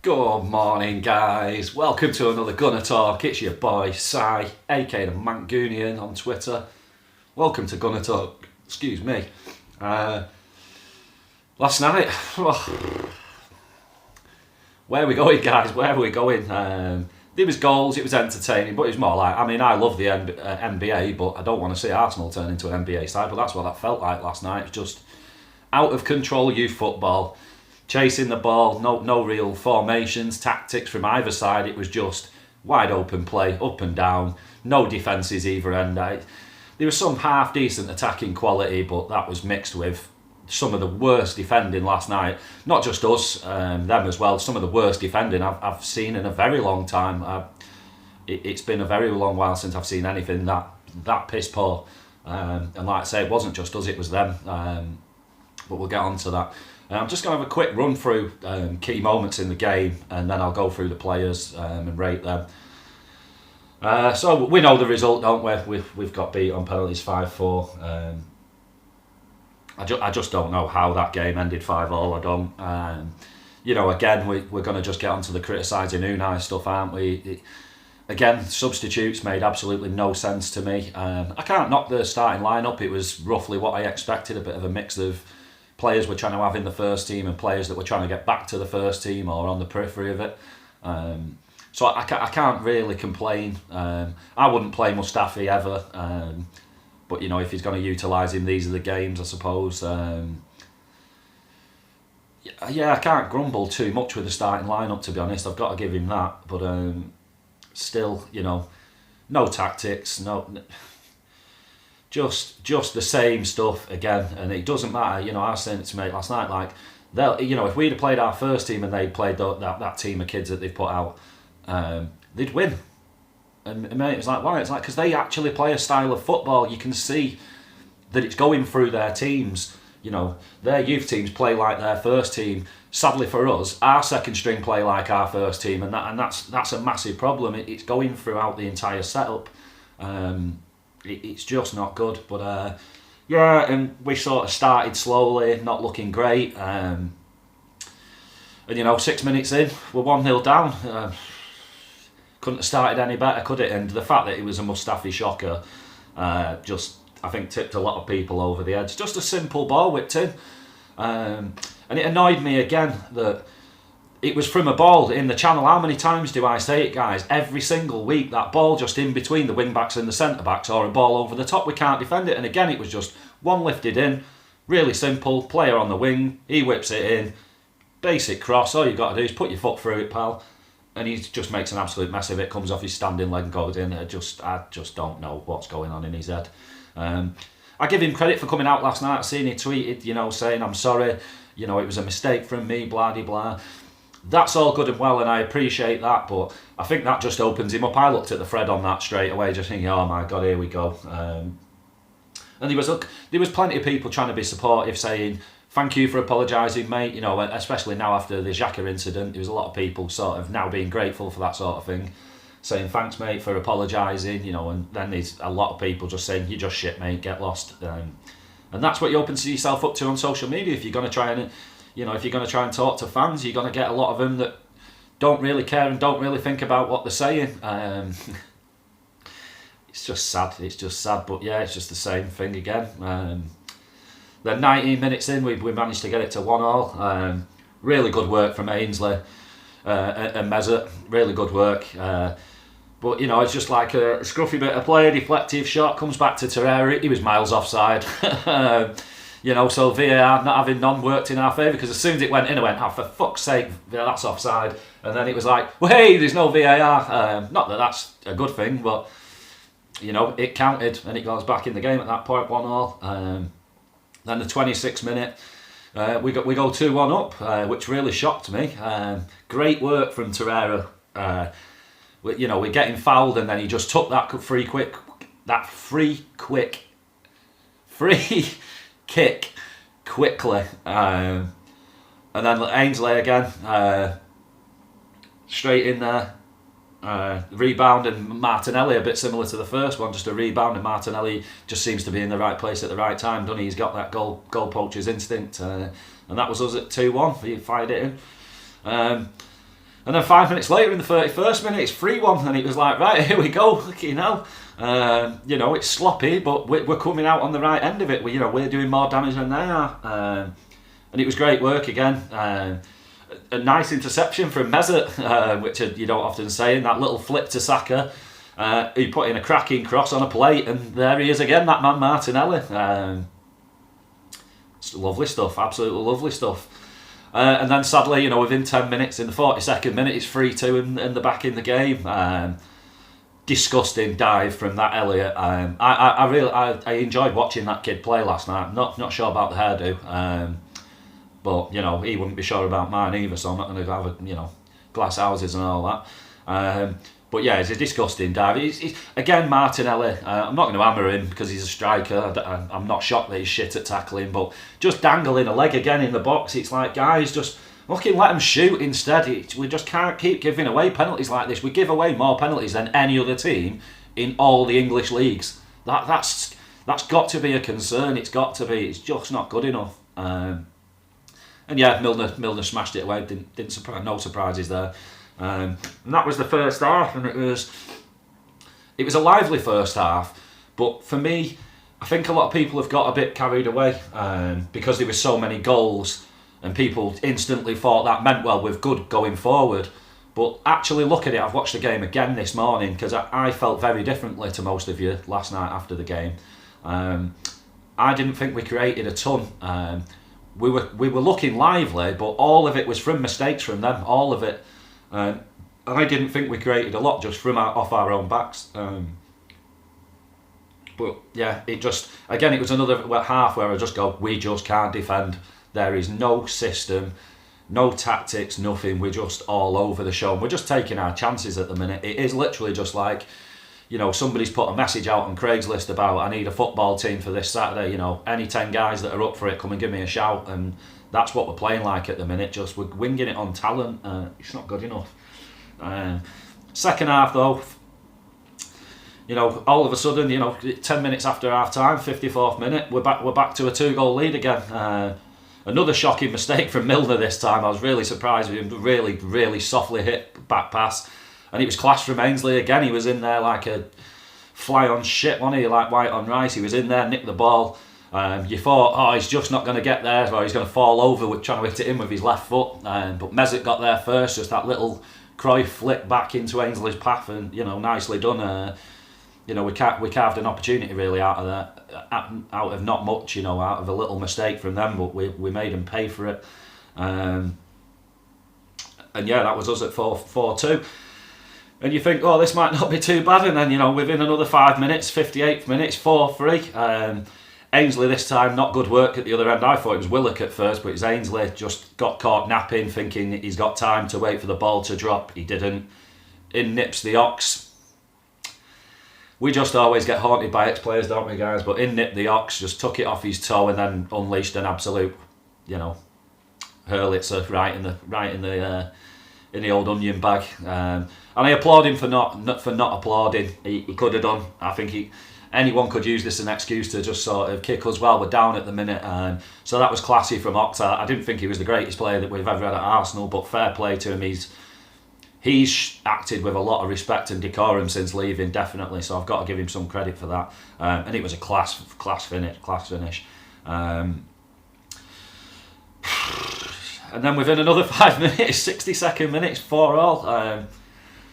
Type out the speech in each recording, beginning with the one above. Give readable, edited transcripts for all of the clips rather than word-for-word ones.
Good morning, guys. Welcome to another Gunner Talk. It's your boy, Si, aka the Mancunian on Twitter. Welcome to Gunner Talk. Excuse me. Last night, where are we going, guys? Where are we going? There was goals, it was entertaining, but it was more like, I love the NBA, but I don't want to see Arsenal turn into an NBA side, but that's what that felt like last night. It was just out of control youth football. Chasing the ball, no real formations, tactics from either side. It was just wide open play, up and down, no defences either end. There was some half decent attacking quality, but that was mixed with some of the worst defending last night. Not just us, them as well. Some of the worst defending I've seen in a very long time. It's been a very long while since I've seen anything that piss poor. And like I say, it wasn't just us, it was them. But we'll get on to that. I'm just going to have a quick run through key moments in the game, and then I'll go through the players and rate them. So we know the result, don't we? We've got beat on penalties 5-4. I just don't know how that game ended 5-5. I don't. Again, we're going to just get onto the criticising Unai stuff, aren't we? Again, substitutes made absolutely no sense to me. I can't knock the starting lineup. It was roughly what I expected, a bit of a mix of players we're trying to have in the first team and players that we're trying to get back to the first team or on the periphery of it. So I can't really complain. I wouldn't play Mustafi ever. But, if he's going to utilise him, these are the games, I suppose. I can't grumble too much with the starting lineup, to be honest. I've got to give him that. But still, no tactics, no... Just the same stuff again, and it doesn't matter. I was saying it to mate last night, like, if we'd have played our first team and they'd played that team of kids that they've put out, they'd win. And mate, it was like, why? It's like, because they actually play a style of football. You can see that it's going through their teams. Their youth teams play like their first team. Sadly for us, our second string play like our first team, and that's a massive problem. It's going throughout the entire setup. It's just not good, but and we sort of started slowly, not looking great, and 6 minutes in, we're 1-0 down. Couldn't have started any better, could it? And the fact that it was a Mustafi shocker, just, I think, tipped a lot of people over the edge. Just a simple ball whipped in, and it annoyed me again that it was from a ball in the channel. How many times do I say it, guys? Every single week, that ball just in between the wing-backs and the centre-backs, or a ball over the top, we can't defend it. And again, it was just one lifted in, really simple, player on the wing, he whips it in, basic cross, all you've got to do is put your foot through it, pal. And he just makes an absolute mess of it, comes off his standing leg and goes in. I just don't know what's going on in his head. I give him credit for coming out last night. I seen he tweeted, saying, I'm sorry, it was a mistake from me, blah-de-blah. That's all good and well, and I appreciate that, but I think that just opens him up. I looked at the thread on that straight away, just thinking, oh my God, here we go. And there was plenty of people trying to be supportive, saying, thank you for apologising, mate, especially now after the Xhaka incident. There was a lot of people sort of now being grateful for that sort of thing, saying, thanks, mate, for apologising, and then there's a lot of people just saying, you're just shit, mate, get lost. And that's what you open yourself up to on social media if you're going to try and... if you're going to try and talk to fans, you're going to get a lot of them that don't really care and don't really think about what they're saying. It's just sad. But yeah, it's just the same thing again. Then 19 minutes in, we managed to get it to 1-1. Really good work from Ainsley and Mesut. Really good work. But, it's just like a scruffy bit of play, deflective shot, comes back to Torreira. He was miles offside. So VAR not having none worked in our favour, because as soon as it went in, I went, oh, for fuck's sake, that's offside. And then it was like, well, hey, there's no VAR. Not that that's a good thing, but, it counted and it goes back in the game at that point, 1-1. Then the 26th minute, we go 2-1 up, which really shocked me. Great work from Torreira. We're getting fouled, and then he just took that free kick quickly, and then Ainsley again, straight in there, rebound, and Martinelli, a bit similar to the first one, just a rebound, and Martinelli just seems to be in the right place at the right time, doesn't he? He's got that goal poacher's instinct, and that was us at 2-1. He fired it in. And then 5 minutes later, in the 31st minute, it's 3-1, and it was like, right, here we go. You know, it's sloppy, but we're coming out on the right end of it. We're doing more damage than they are, and it was great work again. A nice interception from Mesut, which you don't often say, in that little flip to Saka. He put in a cracking cross on a plate, and there he is again, that man Martinelli. It's lovely stuff, absolutely lovely stuff. And then sadly, within 10 minutes, in the 42nd minute, it's 3-2 and they're back in the game. Disgusting dive from that Elliott. I enjoyed watching that kid play last night. Not sure about the hairdo, but he wouldn't be sure about mine either. So I'm not going to have glass houses and all that. But yeah, it's a disgusting dive. He's again, Martinelli. I'm not going to hammer him because he's a striker. I'm not shocked that he's shit at tackling, but just dangling a leg again in the box. It's like, guys, just fucking let him shoot instead. We just can't keep giving away penalties like this. We give away more penalties than any other team in all the English leagues. That's got to be a concern. It's got to be. It's just not good enough. And yeah, Milner smashed it away. Didn't surprise. No surprises there. And that was the first half, and it was a lively first half. But for me, I think a lot of people have got a bit carried away because there were so many goals, and people instantly thought that meant, well, we're good going forward. But actually, look at it. I've watched the game again this morning because I felt very differently to most of you last night after the game. I didn't think we created a ton. We were looking lively, but all of it was from mistakes from them. All of it. I didn't think we created a lot just from off our own backs. But yeah, it was another half where I just go, we just can't defend. There is no system, no tactics, nothing. We're just all over the show. And we're just taking our chances at the minute. It is literally just like, somebody's put a message out on Craigslist about, I need a football team for this Saturday. Any 10 guys that are up for it, come and give me a shout. And that's what we're playing like at the minute. Just we're winging it on talent. It's not good enough. Second half though, all of a sudden, 10 minutes after half time, 54th minute, we're back to a 2-goal lead again. Another shocking mistake from Milner this time. I was really surprised with him. Really, really softly hit back pass, and it was class from Ainsley again. He was in there like a fly on shit, wasn't he? Like white on rice. He was in there, nicked the ball. You thought, he's just not going to get there, or he's going to fall over with trying to hit it in with his left foot. But Mesut got there first, just that little Cruyff flick back into Ainsley's path, and nicely done. We carved an opportunity really out of that, out of not much, out of a little mistake from them, but we made them pay for it. And yeah, that was us at 4-2. And you think, this might not be too bad, and then within another 5 minutes, 58th minute, 4-3. Ainsley this time, not good work at the other end. I thought it was Willock at first, but it's Ainsley just got caught napping, thinking he's got time to wait for the ball to drop. He didn't. In nips the Ox. We just always get haunted by ex-players, don't we, guys? But in nipped the Ox, just took it off his toe and then unleashed an absolute, hurlitzer right in the old onion bag. And I applaud him for not applauding. He could have done. I think anyone could use this as an excuse to just sort of kick us while we're down at the minute. So that was classy from Ox. I didn't think he was the greatest player that we've ever had at Arsenal, but fair play to him. He's acted with a lot of respect and decorum since leaving, definitely. So I've got to give him some credit for that. And it was a class finish. And then within another 5 minutes, 62nd minute, 4-4.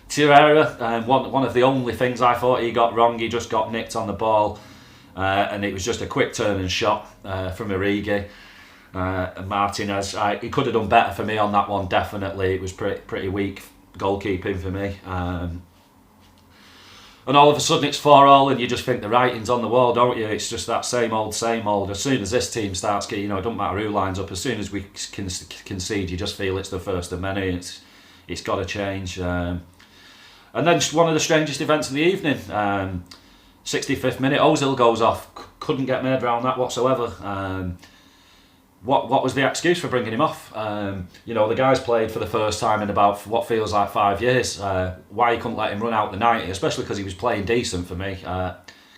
Torreira, one of the only things I thought he got wrong, he just got nicked on the ball, and it was just a quick turn and shot from Origi. And Martinez, he could have done better for me on that one, definitely. It was pretty weak goalkeeping for me. And all of a sudden it's 4-4, and you just think the writing's on the wall, don't you? It's just that same old. As soon as this team starts getting, it don't matter who lines up, as soon as we concede, you just feel it's the first of many. It's got to change. And then just one of the strangest events of the evening, 65th minute, Ozil goes off. Couldn't get my head around that whatsoever. What was the excuse for bringing him off? The guy's played for the first time in about what feels like 5 years. Why he couldn't let him run out the 90, especially because he was playing decent for me,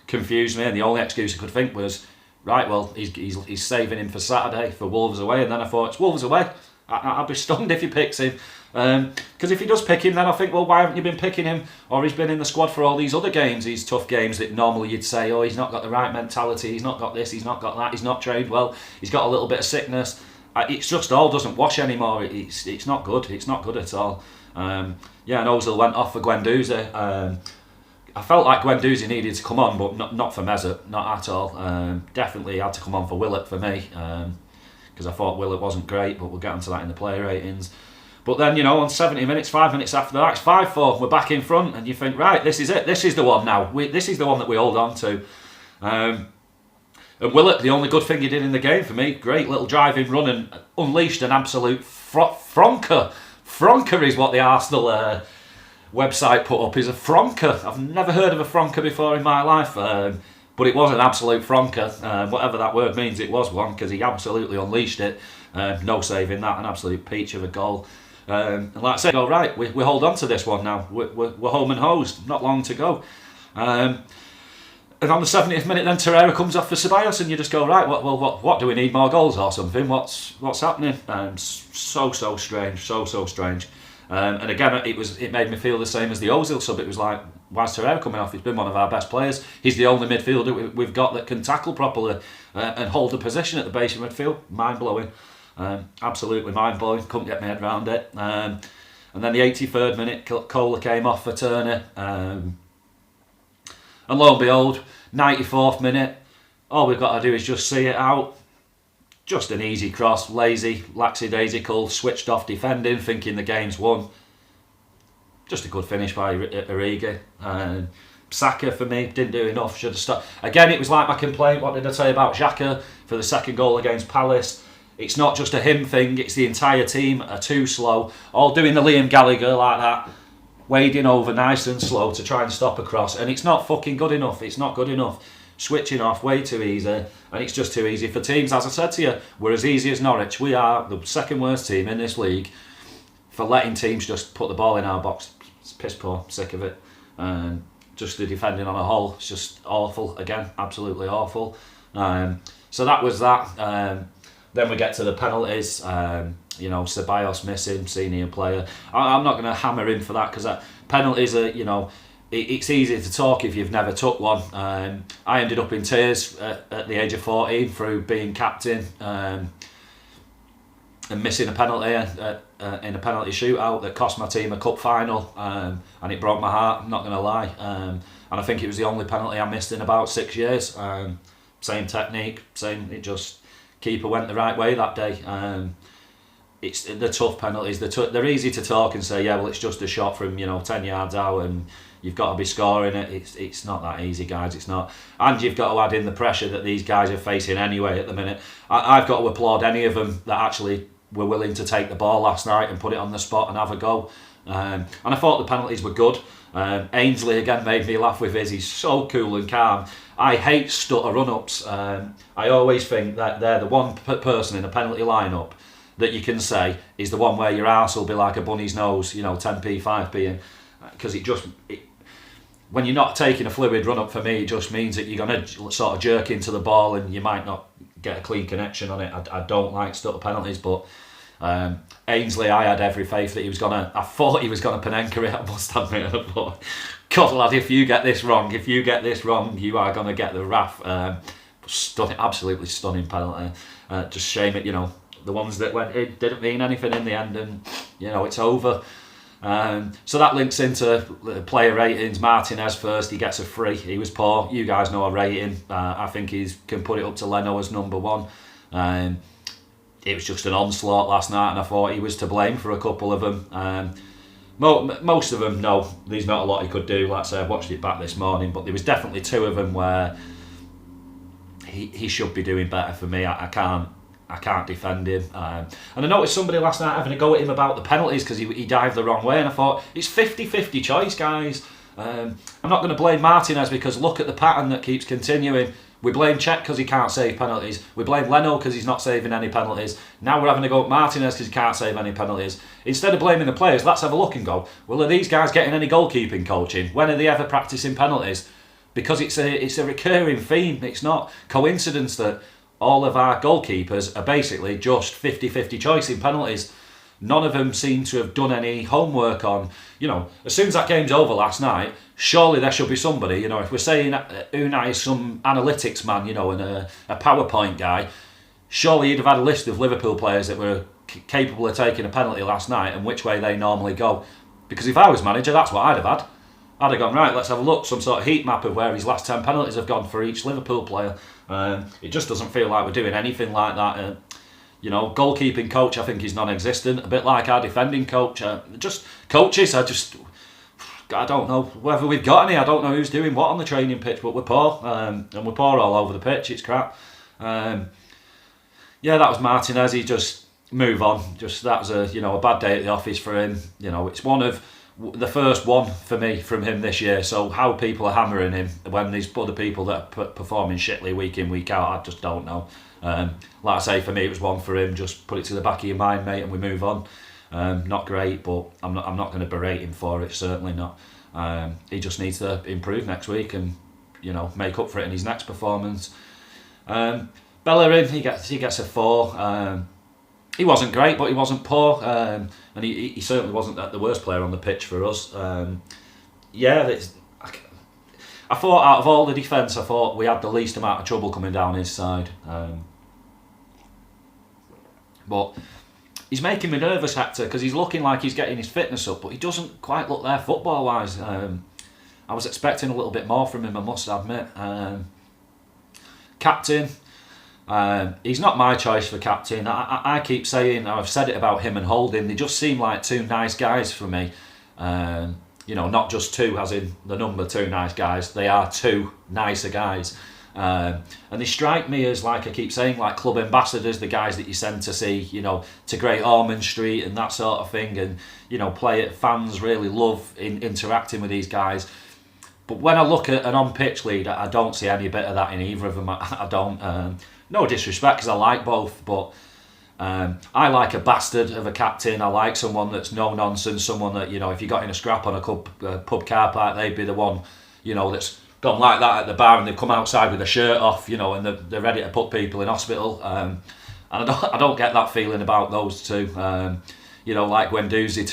confused me. And the only excuse I could think was, right, well, he's saving him for Saturday for Wolves away. And then I thought, it's Wolves away. I'd be stunned if he picks him. Because if he does pick him, then I think, well, why haven't you been picking him? Or he's been in the squad for all these other games, these tough games that normally you'd say, oh, he's not got the right mentality, he's not got this, he's not got that, he's not trained well, he's got a little bit of sickness. It's just all doesn't wash anymore. It's not good. It's not good at all. And Ozil went off for Guendouzi. I felt like Guendouzi needed to come on, but not for Mesut, not at all. Definitely had to come on for Willett for me, because I thought Willett wasn't great, but we'll get onto that in the player ratings. But then, on 70 minutes, 5 minutes after that, it's 5-4, we're back in front, and you think, right, this is it, this is the one now, this is the one that we hold on to. And Willett, the only good thing he did in the game for me, great little driving run and unleashed an absolute fronker. Fronker is what the Arsenal website put up, is a fronker. I've never heard of a fronker before in my life, but it was an absolute fronker. Whatever that word means, it was one, because he absolutely unleashed it. No saving that, an absolute peach of a goal. And like I said, all right, we hold on to this one now. We're home and hosed, not long to go. And on the 70th minute, then Torreira comes off for Ceballos, and you just go, right, what do we need, more goals or something? What's happening? So strange, so strange. And again, it made me feel the same as the Ozil sub. It was like, why's Torreira coming off? He's been one of our best players. He's the only midfielder we've got that can tackle properly and hold a position at the base of midfield. Mind blowing. Absolutely mind-blowing, couldn't get my head around it. And then the 83rd minute, Kohler came off for Turner. And lo and behold, 94th minute, all we've got to do is just see it out. Just an easy cross, lazy, lackadaisical, switched off defending, thinking the game's won. Just a good finish by Origi. Saka, for me, didn't do enough, should have stopped. Again, it was like my complaint, what did I say about Xhaka for the second goal against Palace? It's not just a him thing, it's the entire team are too slow, all doing the Liam Gallagher like that, wading over nice and slow to try and stop a cross, and it's not fucking good enough, it's not good enough. Switching off way too easy, and it's just too easy for teams. As I said to you, we're as easy as Norwich. We are the second worst team in this league for letting teams just put the ball in our box. It's piss poor, sick of it. Just the defending on a whole, it's just awful, again, absolutely awful. So that was that. Then we get to the penalties, Ceballos missing, senior player. I'm not going to hammer him for that, because penalties are, it's easy to talk if you've never took one. I ended up in tears at the age of 14 through being captain and missing a penalty in a penalty shootout that cost my team a cup final, and it broke my heart, I'm not going to lie. And I think it was the only penalty I missed in about 6 years. Same technique, keeper went the right way that day. It's the tough penalties. They're easy to talk and say, yeah, well, it's just a shot from 10 yards out and you've got to be scoring it. It's not that easy, guys. It's not. And you've got to add in the pressure that these guys are facing anyway at the minute. I've got to applaud any of them that actually were willing to take the ball last night and put it on the spot and have a go. And I thought the penalties were good. Ainsley again made me laugh with his. He's so cool and calm. I hate stutter run-ups. I always think that they're the one person in a penalty lineup that you can say is the one where your arse will be like a bunny's nose, 10p, 5p, because when you're not taking a fluid run-up, for me, it just means that you're going to sort of jerk into the ball and you might not get a clean connection on it. I don't like stutter penalties, but Ainsley, I had every faith that I thought he was going to Panenka it, I must admit. I thought, God lad, if you get this wrong, you are going to get the wrath. Stunning, absolutely stunning penalty. Just shame it, the ones that went in didn't mean anything in the end, and it's over. So that links into player ratings. Martinez first, he gets a 3. He was poor. You guys know a rating. I think he can put it up to Leno as number 1. It was just an onslaught last night, and I thought he was to blame for a couple of them. Most of them, no, there's not a lot he could do. Like I say, I watched it back this morning, but there was definitely 2 of them where he should be doing better for me. I can't defend him. And I noticed somebody last night having a go at him about the penalties because he dived the wrong way, and I thought, it's 50-50 choice, guys. I'm not going to blame Martinez because look at the pattern that keeps continuing. We blame Cech because he can't save penalties. We blame Leno because he's not saving any penalties. Now we're having to go at Martinez because he can't save any penalties. Instead of blaming the players, let's have a look and go, well, are these guys getting any goalkeeping coaching? When are they ever practicing penalties? Because it's a recurring theme. It's not coincidence that all of our goalkeepers are basically just 50-50 choice in penalties. none of them seem to have done any homework on, as soon as that game's over last night, surely there should be somebody, if we're saying Unai is some analytics man, and a PowerPoint guy, surely he'd have had a list of Liverpool players that were capable of taking a penalty last night and which way they normally go. Because if I was manager, that's what I'd have had. I'd have gone, right, let's have a look, some sort of heat map of where his last 10 penalties have gone for each Liverpool player. It just doesn't feel like we're doing anything like that. Goalkeeping coach, I think, is non-existent. A bit like our defending coach. Just coaches, I don't know whether we've got any. I don't know who's doing what on the training pitch, but we're poor. And we're poor all over the pitch. It's crap. That was Martinez. He just move on. That was a bad day at the office for him. It's one of the first one for me from him this year. So how people are hammering him when there's other people that are performing shitly week in, week out, I just don't know. Like I say, for me it was one for him. Just put it to the back of your mind, mate, and we move on. Not great, but I'm not going to berate him for it. Certainly not. He just needs to improve next week and make up for it in his next performance. Bellerin, he gets a 4. He wasn't great, but he wasn't poor, and he certainly wasn't the worst player on the pitch for us. I thought out of all the defence, I thought we had the least amount of trouble coming down his side. But he's making me nervous, Hector, because he's looking like he's getting his fitness up, but he doesn't quite look there football-wise. I was expecting a little bit more from him, I must admit. Captain. He's not my choice for captain. I keep saying, I've said it about him and Holding, they just seem like two nice guys for me. Not just two as in the number two nice guys, they are two nicer guys. And they strike me as, like I keep saying, like club ambassadors, the guys that you send to see, to Great Ormond Street and that sort of thing, and, fans really love interacting with these guys. But when I look at an on-pitch leader, I don't see any bit of that in either of them. I don't. No disrespect, because I like both, but I like a bastard of a captain. I like someone that's no nonsense, someone that, if you got in a scrap on a pub car park, they'd be the one, that's gone like that at the bar and they've come outside with a shirt off, and they're ready to put people in hospital. And I don't get that feeling about those two. Like Guendouzi,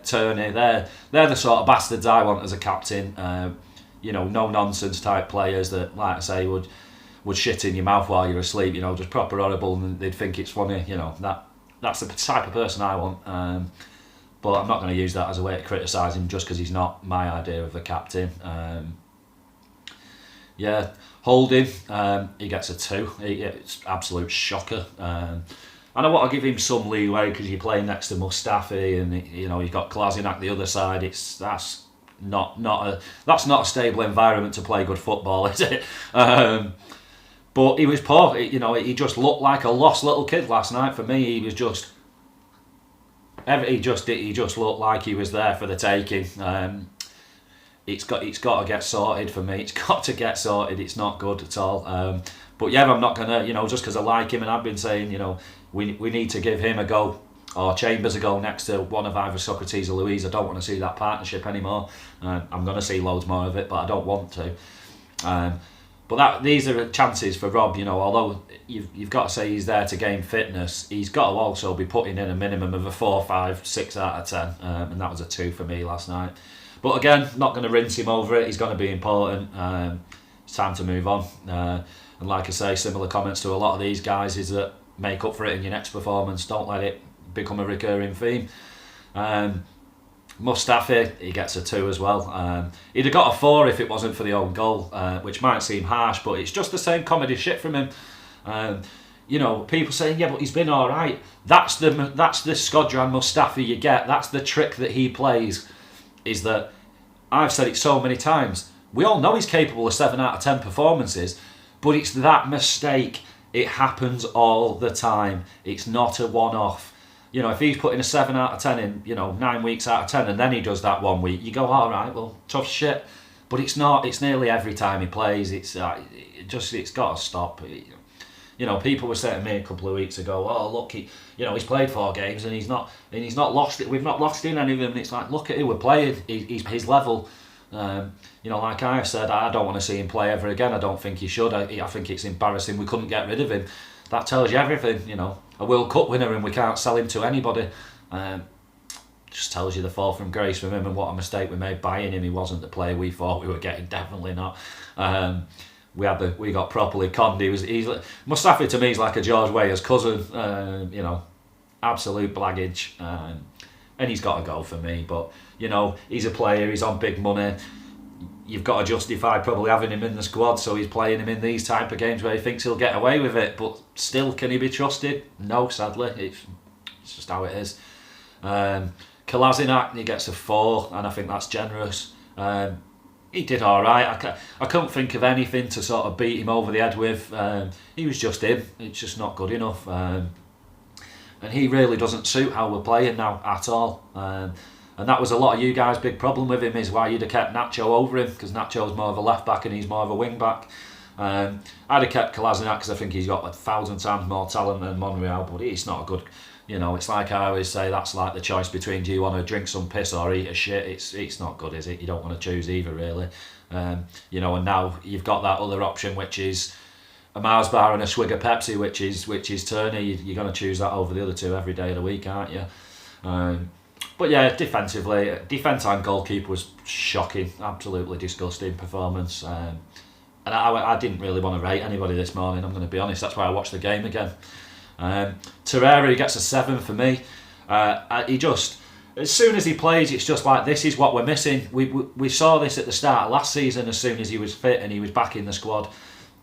Tierney, they're the sort of bastards I want as a captain. No nonsense type players that, like I say, would shit in your mouth while you're asleep. Just proper horrible, and they'd think it's funny. That's the type of person I want. But I'm not going to use that as a way to criticise him just because he's not my idea of a captain. Holding, he gets a 2. It's absolute shocker. I know what, I'll give him some leeway because you're playing next to Mustafi, and you've got Kolasinac the other side. That's not a stable environment to play good football, is it? But he was poor. He just looked like a lost little kid last night. For me, he was just. He just looked like he was there for the taking. It's got to get sorted for me. It's got to get sorted. It's not good at all. But I'm not gonna, just because I like him, and I've been saying, we need to give him a go, or Chambers a go next to one of either Socrates or Louise. I don't want to see that partnership anymore. I'm going to see loads more of it, but I don't want to. But these are chances for Rob. Although you've got to say he's there to gain fitness, he's got to also be putting in a minimum of a 4, 5, 6 out of 10, and that was a 2 for me last night. But again, not going to rinse him over it. He's going to be important. It's time to move on. And like I say, similar comments to a lot of these guys is that make up for it in your next performance. Don't let it become a recurring theme. Mustafi, he gets a 2 as well. He'd have got a 4 if it wasn't for the own goal, which might seem harsh, but it's just the same comedy shit from him. People saying, yeah, but he's been all right. That's the Skodran Mustafi you get. That's the trick that he plays. Is that I've said it so many times. We all know he's capable of 7 out of 10 performances, but it's that mistake. It happens all the time. It's not a one-off. If he's putting a 7 out of 10 in, 9 weeks out of 10, and then he does that 1 week, you go, all right, well, tough shit. But it's not. It's nearly every time he plays. It's got to stop. People were saying to me a couple of weeks ago, oh look, he's played 4 games and he's not lost it. We've not lost in any of them. And it's like, look at who we're playing. He's his level. Like I've said, I don't want to see him play ever again. I don't think he should. I think it's embarrassing we couldn't get rid of him. That tells you everything. A World Cup winner and we can't sell him to anybody. Just tells you the fall from grace from him and what a mistake we made buying him. He wasn't the player we thought we were getting, definitely not. We got properly conned. Mustafi to me is like a George Weah's cousin, absolute blaggage, and he's got to go for me. But he's a player, he's on big money. You've got to justify probably having him in the squad, so he's playing him in these type of games where he thinks he'll get away with it. But still, can he be trusted? No, sadly, it's just how it is. Kolasinac, he gets a 4, and I think that's generous. He did all right. I couldn't think of anything to sort of beat him over the head with. He was just him. It's just not good enough. And he really doesn't suit how we're playing now at all. And that was a lot of you guys' big problem with him, is why you'd have kept Nacho over him, because Nacho's more of a left back and he's more of a wing back. I'd have kept Kolasinac because I think he's got 1,000 times more talent than Monreal, but he's not a good. It's like I always say, that's like the choice between do you want to drink some piss or eat a shit. It's not good, is it? You don't want to choose either, really. And now you've got that other option, which is a Mars bar and a swig of Pepsi, which is Turner. You're going to choose that over the other two every day of the week, aren't you? But yeah, defensively, defence and goalkeeper was shocking, absolutely disgusting performance. And I didn't really want to rate anybody this morning, I'm going to be honest. That's why I watched the game again. Torreira, he gets a 7 for me. He just, as soon as he plays, it's just like, this is what we're missing. We saw this at the start of last season. As soon as he was fit and he was back in the squad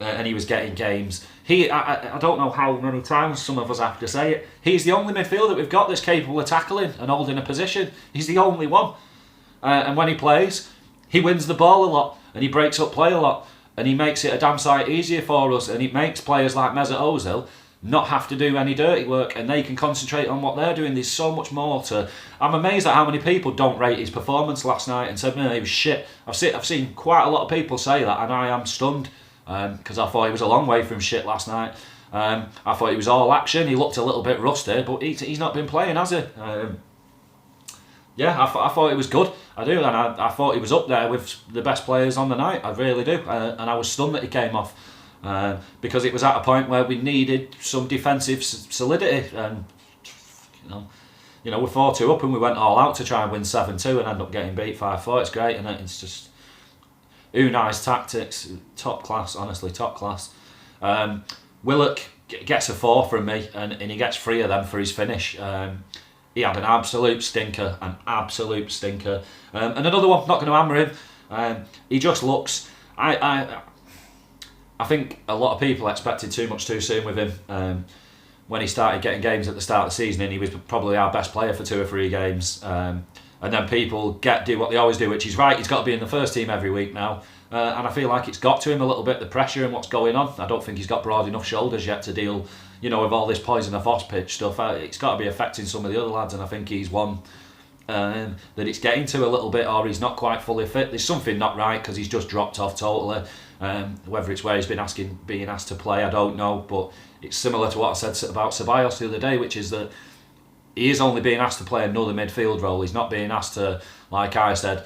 and he was getting games, I don't know how many times some of us have to say it, he's the only midfielder we've got that's capable of tackling and holding a position. He's the only one. And when he plays, he wins the ball a lot and he breaks up play a lot and he makes it a damn sight easier for us, and it makes players like Mesut Ozil not have to do any dirty work, and they can concentrate on what they're doing. There's so much more to. I'm amazed at how many people don't rate his performance last night and said, man, he was shit. I've seen quite a lot of people say that, and I am stunned, because I thought he was a long way from shit last night. I thought he was all action. He looked a little bit rusty, but he's not been playing, has he? I thought it was good. I do, and I thought he was up there with the best players on the night. I really do, and I was stunned that he came off. Because it was at a point where we needed some defensive solidity, and we're 4-2 up and we went all out to try and win 7-2 and end up getting beat 5-4. It's great, and it's just Unai's tactics, top class, honestly, top class. Willock gets a 4 from me, and he gets 3 of them for his finish. He had an absolute stinker, and another one, not going to hammer him. He just looks. I think a lot of people expected too much too soon with him. When he started getting games at the start of the season, and he was probably our best player for 2 or 3 games. And then people do what they always do, which is right, he's got to be in the first team every week now. And I feel like it's got to him a little bit, the pressure and what's going on. I don't think he's got broad enough shoulders yet to deal, with all this poison of off pitch stuff. It's got to be affecting some of the other lads, and I think he's one that it's getting to a little bit, or he's not quite fully fit. There's something not right, because he's just dropped off totally. Whether it's where he's being asked to play, I don't know, but it's similar to what I said about Ceballos the other day, which is that he is only being asked to play another midfield role. He's not being asked to, like I said,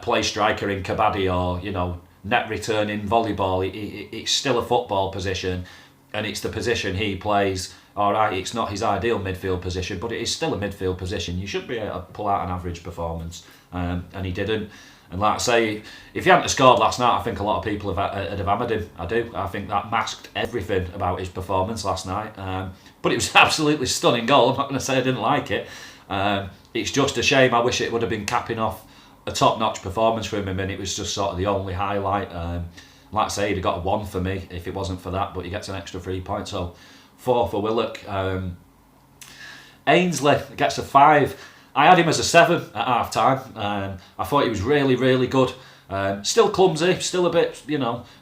play striker in kabaddi or net return in volleyball. It's still a football position, and it's the position he plays. All right, it's not his ideal midfield position, but it is still a midfield position. You should be able to pull out an average performance, and he didn't. And like I say, if he hadn't have scored last night, I think a lot of people would have hammered him. I do. I think that masked everything about his performance last night. But it was an absolutely stunning goal. I'm not going to say I didn't like it. It's just a shame. I wish it would have been capping off a top-notch performance from him, and it was just sort of the only highlight. Like I say, he'd have got a 1 for me if it wasn't for that, but he gets an extra 3 points. So 4 for Willock. Ainsley gets a 5. I had him as a 7 at half time. I thought he was really, really good. Still clumsy, still a bit,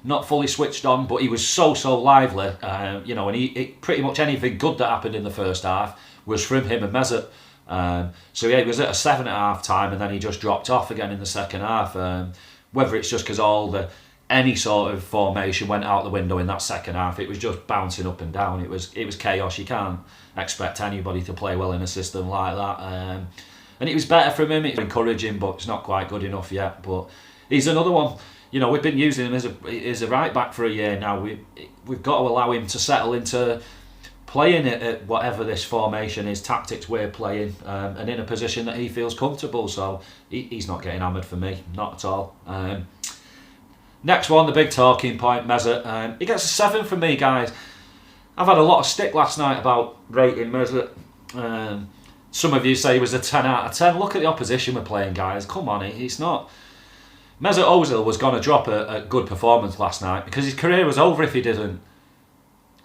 not fully switched on, but he was so lively. And he pretty much anything good that happened in the first half was from him and Mesut. So yeah, he was at a 7 at half time, and then he just dropped off again in the second half. Whether it's just because any sort of formation went out the window in that second half, it was just bouncing up and down. It was chaos. You can't expect anybody to play well in a system like that. And it was better from him. It's encouraging, but it's not quite good enough yet. But he's another one. We've been using him as a right back for a year now. We've got to allow him to settle into playing it at whatever this formation is, tactics we're playing, and in a position that he feels comfortable. So he's not getting hammered for me, not at all. Next one, the big talking point, Mesut. He gets a 7 from me, guys. I've had a lot of stick last night about rating Mesut. Some of you say he was a 10 out of 10. Look at the opposition we're playing, guys. Come on, it's not. Mesut Ozil was going to drop a good performance last night because his career was over if he didn't.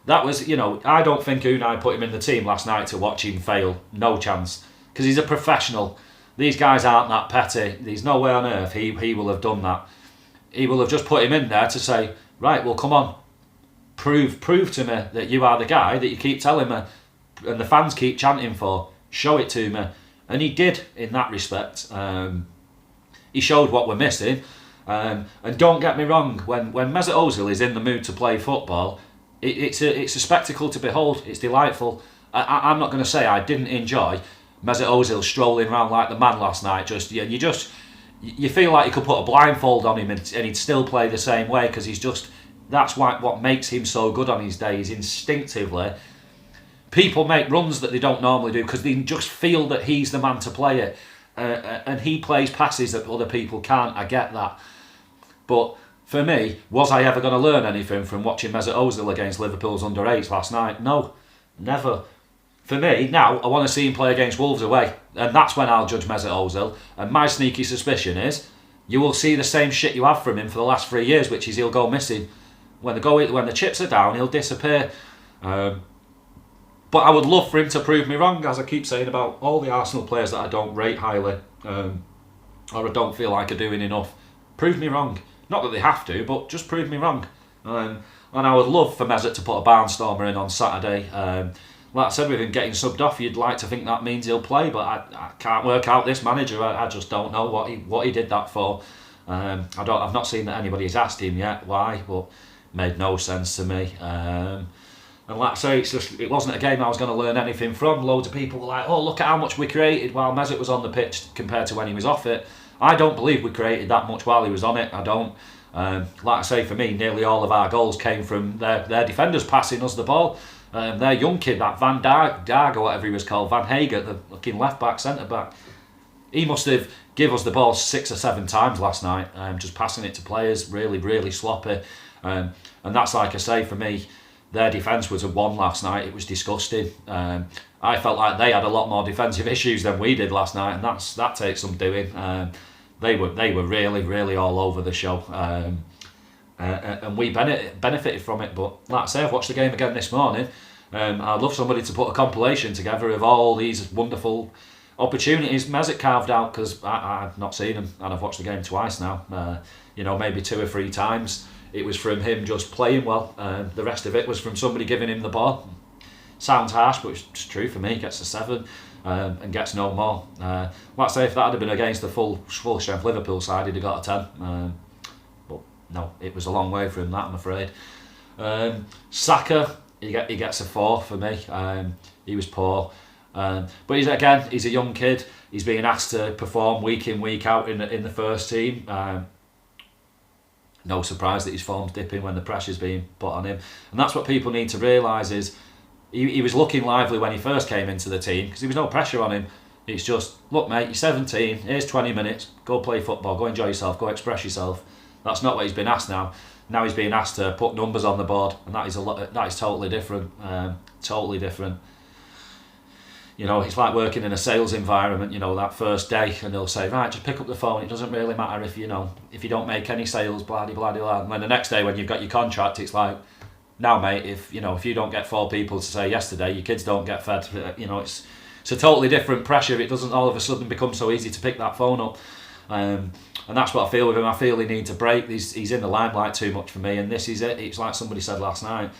That was, I don't think Unai put him in the team last night to watch him fail. No chance. Because he's a professional. These guys aren't that petty. There's no way on earth he will have done that. He will have just put him in there to say, right, well, come on. Prove to me that you are the guy that you keep telling me and the fans keep chanting for. Show it to me. And he did in that respect. He showed what we're missing. And don't get me wrong, when Mesut Ozil is in the mood to play football, it's a spectacle to behold. It's delightful. I'm not going to say I didn't enjoy Mesut Ozil strolling around like the man last night. You feel like you could put a blindfold on him and he'd still play the same way because that's what makes him so good on his days. Instinctively, people make runs that they don't normally do because they just feel that he's the man to play it. And he plays passes that other people can't. I get that. But for me, was I ever going to learn anything from watching Mesut Ozil against Liverpool's under-8s last night? No, never. For me, now, I want to see him play against Wolves away. And that's when I'll judge Mesut Ozil. And my sneaky suspicion is, you will see the same shit you have from him for the last 3 years, which is he'll go missing. When the chips are down, he'll disappear. But I would love for him to prove me wrong, as I keep saying about all the Arsenal players that I don't rate highly, or I don't feel like are doing enough. Prove me wrong. Not that they have to, but just prove me wrong. And I would love for Mesut to put a barnstormer in on Saturday. Like I said, with him getting subbed off, you'd like to think that means he'll play, but I can't work out this manager. I just don't know what he did that for. I've not seen that anybody's asked him yet why, but made no sense to me. And like I say, it wasn't a game I was going to learn anything from. Loads of people were like, oh, look at how much we created while Mesut was on the pitch compared to when he was off it. I don't believe we created that much while he was on it. I don't. Like I say, for me, nearly all of our goals came from their defenders passing us the ball. Their young kid, that Van Dag or whatever he was called, Van Hager, the looking left-back, centre-back, he must have given us the ball 6 or 7 times last night, just passing it to players, really, really sloppy. And that's, like I say, for me, their defence was a 1 last night. It was disgusting. I felt like they had a lot more defensive issues than we did last night, and that takes some doing. They were really, really all over the show. And we benefited from it. But like I say, I've watched the game again this morning. I'd love somebody to put a compilation together of all these wonderful opportunities Mesut carved out, because I've not seen them, and I've watched the game twice now. Maybe 2 or 3 times. It was from him just playing well. The rest of it was from somebody giving him the ball. Sounds harsh, but it's true for me. He gets a 7 and gets no more. Like I say, if that had been against the full strength Liverpool side, he'd have got a 10. But no, it was a long way from that, I'm afraid. Saka, he gets a 4 for me. He was poor. But he's a young kid. He's being asked to perform week in, week out in the first team. No surprise that his form's dipping when the pressure's being put on him. And that's what people need to realise is he was looking lively when he first came into the team because there was no pressure on him. It's just, look mate, you're 17, here's 20 minutes, go play football, go enjoy yourself, go express yourself. That's not what he's been asked now. Now he's being asked to put numbers on the board, and that is totally different. Totally different. It's like working in a sales environment, that first day, and they'll say, right, just pick up the phone, it doesn't really matter if you don't make any sales, blah, blah, blah. And then the next day when you've got your contract, it's like, now mate, if you don't get 4 people to say yesterday, your kids don't get fed, it's a totally different pressure. It doesn't all of a sudden become so easy to pick that phone up. And that's what I feel with him. I feel he needs a break. He's in the limelight too much for me, and this is it. It's like somebody said last night,